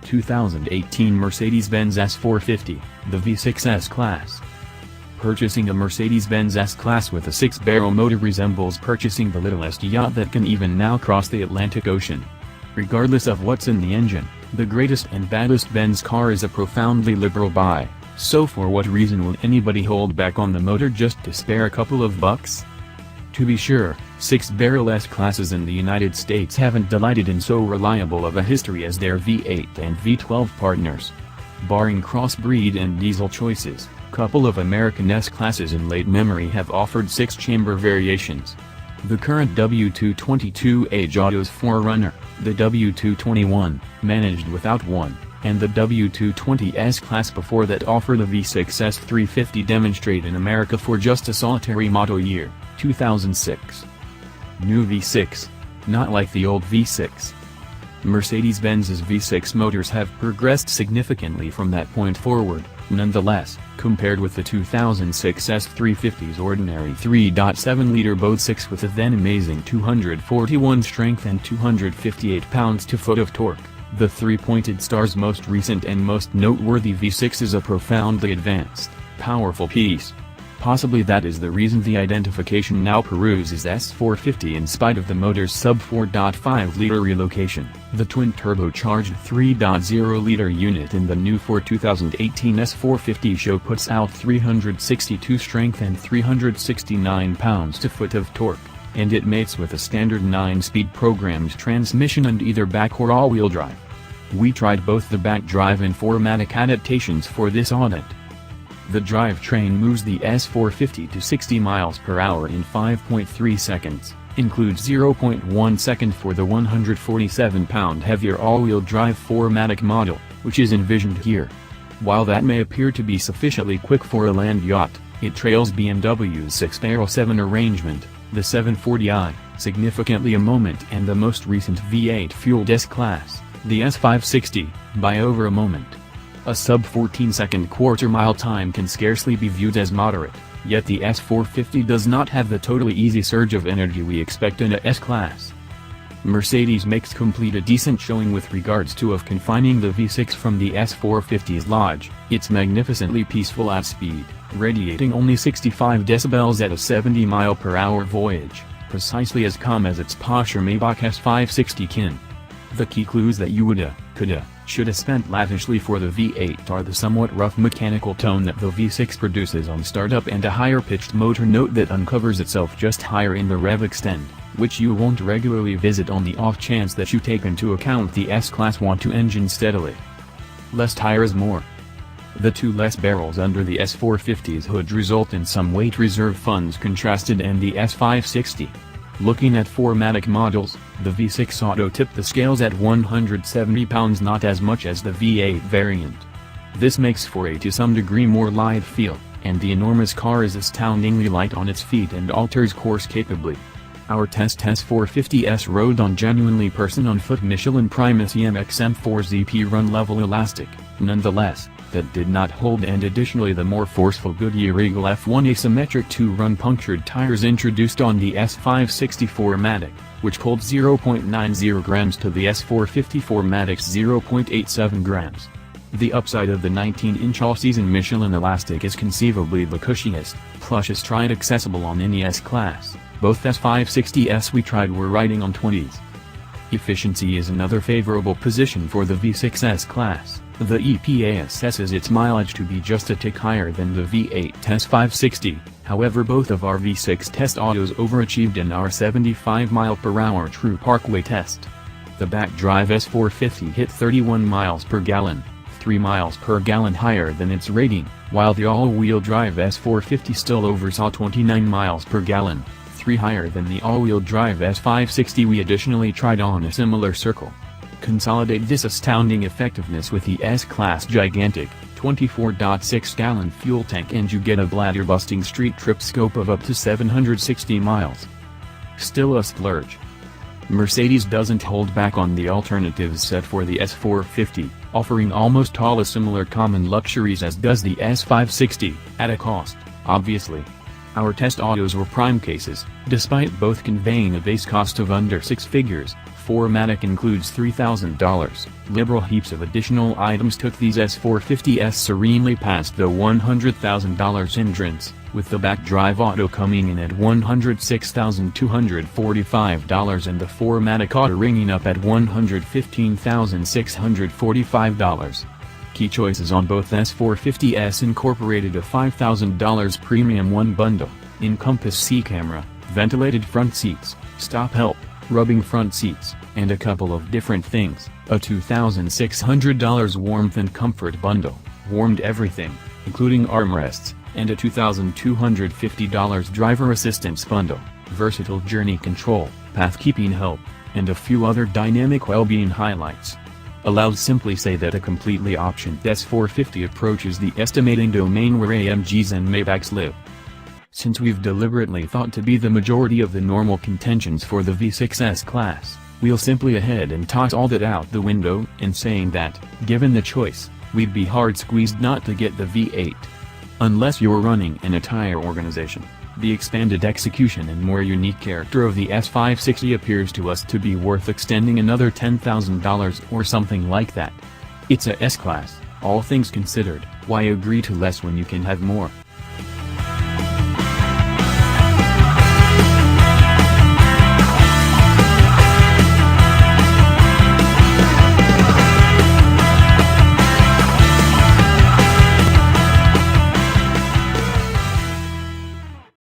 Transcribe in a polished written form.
2018 Mercedes-Benz S450, the V6 S-Class. Purchasing a Mercedes-Benz S-Class with a 6-barrel motor resembles purchasing the littlest yacht that can even now cross the Atlantic Ocean. Regardless of what's in the engine, the greatest and baddest Benz car is a profoundly liberal buy, so for what reason will anybody hold back on the motor just to spare a couple of bucks? To be sure, 6-barrel S-Classes in the United States haven't delighted in so reliable of a history as their V8 and V12 partners. Barring crossbreed and diesel choices, couple of American S-Classes in late memory have offered 6-chamber variations. The current W222 Age Auto's forerunner, the W221, managed without one, and the W220 S-Class before that offered a V6 S350 demonstrate in America for just a solitary model year, 2006. New V6. Not like the old V6. Mercedes-Benz's V6 motors have progressed significantly from that point forward, nonetheless, compared with the 2006 S350's ordinary 3.7-liter boat 6 with a then amazing 241 strength and 258 pounds-to-foot of torque. The three-pointed star's most recent and most noteworthy V6 is a profoundly advanced, powerful piece. Possibly that is the reason the identification now peruses S450 in spite of the motor's sub-4.5-liter relocation. The twin-turbocharged 3.0-liter unit in the new 2018 S450 show puts out 362 strength and 369 pounds-to-foot of torque, and it mates with a standard 9-speed programmed transmission and either back or all-wheel drive. We tried both the back drive and 4MATIC adaptations for this audit. The drivetrain moves the S450 to 60 miles per hour in 5.3 seconds, includes 0.1 second for the 147-pound heavier all-wheel drive 4MATIC model, which is envisioned here. While that may appear to be sufficiently quick for a land yacht, it trails BMW's 6-barrel 7 arrangement, the 740i, significantly a moment, and the most recent V8 fueled S-Class, the S560, by over a moment. A sub-14-second quarter-mile time can scarcely be viewed as moderate, yet the S450 does not have the totally easy surge of energy we expect in a S-Class. Mercedes makes complete a decent showing with regards to confining the V6 from the S450's lodge. It's magnificently peaceful at speed, radiating only 65 decibels at a 70-mile-per-hour voyage, precisely as calm as its posher Maybach S560 can. The key clues that you woulda, coulda, shoulda spent lavishly for the V8 are the somewhat rough mechanical tone that the V6 produces on startup and a higher-pitched motor note that uncovers itself just higher in the rev extend, which you won't regularly visit on the off chance that you take into account the S-Class want to engine steadily. Less tire is more. The two less barrels under the S450's hood result in some weight reserve funds contrasted and the S560. Looking at 4MATIC models, the V6 Auto tipped the scales at 170 pounds, not as much as the V8 variant. This makes for a to some degree more lithe feel, and the enormous car is astoundingly light on its feet and alters course capably. Our test S450S rode on genuinely person-on-foot Michelin Primus EMX M4 ZP run level elastic, nonetheless, that did not hold, and additionally the more forceful Goodyear Eagle F1 asymmetric 2-run punctured tires introduced on the S560 4MATIC, which pulled 0.90 grams to the S450 4MATIC's 0.87 grams. The upside of the 19-inch all-season Michelin elastic is conceivably the cushiest, plushest ride accessible on any S-Class. Both S560s we tried were riding on 20s. Efficiency is another favorable position for the V6 S-Class. The EPA assesses its mileage to be just a tick higher than the V8 S560, however both of our V6 test autos overachieved in our 75 mph true parkway test. The back-drive S450 hit 31 miles per gallon, 3 miles per gallon higher than its rating, while the all-wheel drive S450 still oversaw 29 miles per gallon, 3 higher than the all-wheel drive S560 we additionally tried on a similar circle. Consolidate this astounding effectiveness with the S-Class gigantic, 24.6-gallon fuel tank and you get a bladder-busting street trip scope of up to 760 miles. Still a splurge. Mercedes doesn't hold back on the alternatives set for the S450, offering almost all the similar common luxuries as does the S560, at a cost, obviously. Our test autos were prime cases, despite both conveying a base cost of under 6 figures, 4MATIC includes $3,000. Liberal heaps of additional items took these S450s serenely past the $100,000 hindrance, with the back drive auto coming in at $106,245 and the 4MATIC auto ringing up at $115,645. Key choices on both S450s incorporated a $5,000 Premium 1 bundle, encompass C camera, ventilated front seats, stop help, rubbing front seats, and a couple of different things. A $2,600 warmth and comfort bundle, warmed everything, including armrests, and a $2,250 driver assistance bundle, versatile journey control, path keeping help, and a few other dynamic well-being highlights. Allowed simply say that a completely optioned S450 approaches the estimating domain where AMGs and Maybachs live. Since we've deliberately thought to be the majority of the normal contentions for the V6 class, we'll simply ahead and toss all that out the window and saying that, given the choice, we'd be hard squeezed not to get the V8. Unless you're running an entire organization, the expanded execution and more unique character of the S560 appears to us to be worth extending another $10,000 or something like that. It's a S-Class, all things considered. Why agree to less when you can have more?